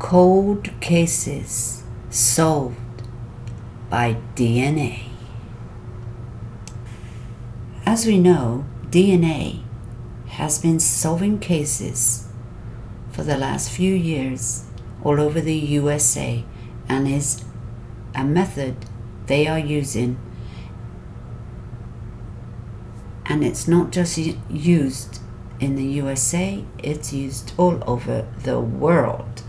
Cold cases solved by DNA. As we know, DNA has been solving cases for the last few years all over the USA and is a method they are using, and it's not just used in the USA, it's used all over the world.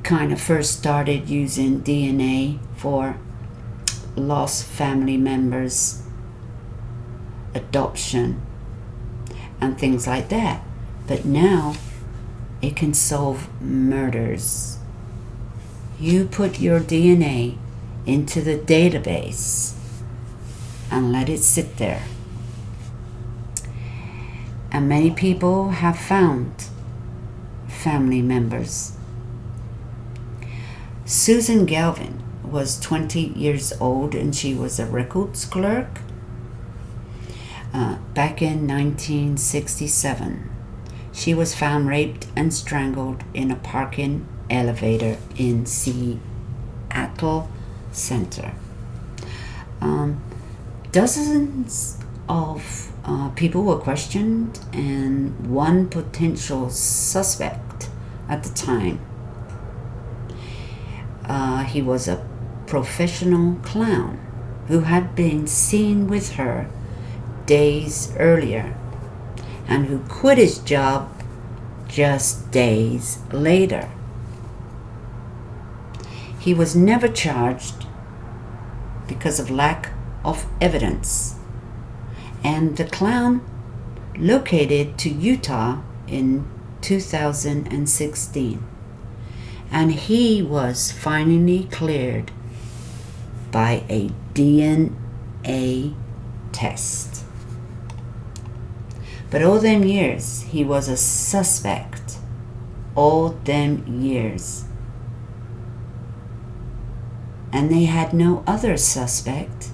Kind of first started using DNA for lost family members, adoption, and things like that. But now it can solve murders. You put your DNA into the database and let it sit there. And many people have found family members. Susan Galvin was 20 years old and she was a records clerk back in 1967. She was found raped and strangled in a parking elevator in Seattle Center. Dozens of people were questioned, and one potential suspect at the time, he was a professional clown who had been seen with her days earlier and who quit his job just days later. He was never charged because of lack of evidence, and the clown located to Utah in 2016, and he was finally cleared by a DNA test. But all them years he was a suspect. All them years. And they had no other suspect.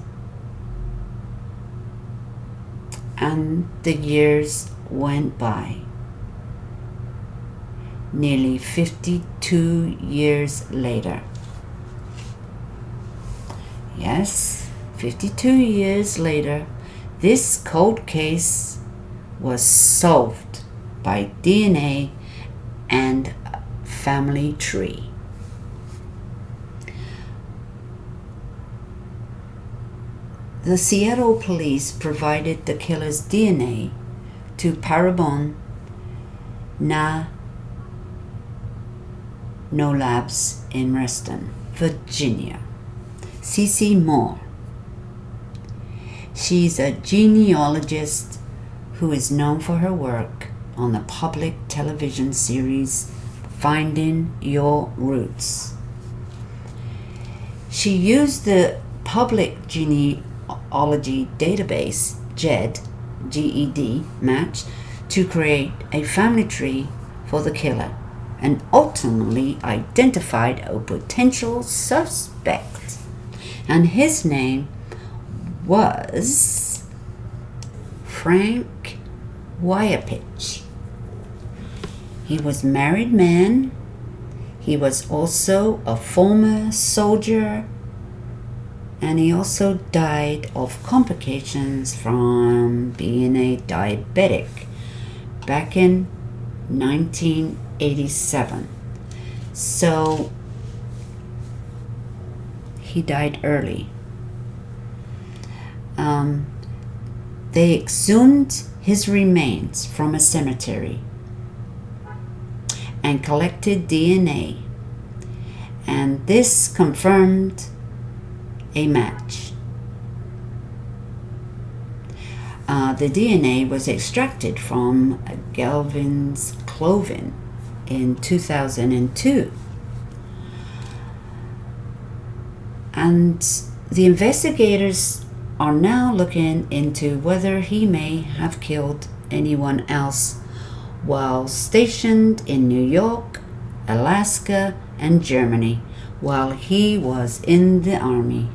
And the years went by. Nearly 52 years later. Yes, 52 years later, this cold case was solved by DNA and family tree. The Seattle police provided the killer's DNA to Parabon Nanolabs in Reston, Virginia. Cece Moore. She's a genealogist who is known for her work on the public television series Finding Your Roots. She used the public genealogy database GED, GED match to create a family tree for the killer and ultimately identified a potential suspect. And his name was Frank Wyapich. He was a married man. He was also a former soldier, and he also died of complications from being a diabetic back in 1987. So he died early. They exhumed his remains from a cemetery and collected DNA, and this confirmed a match. The DNA was extracted from Galvin's clothing in 2002. And the investigators are now looking into whether he may have killed anyone else while stationed in New York, Alaska, and Germany while he was in the army.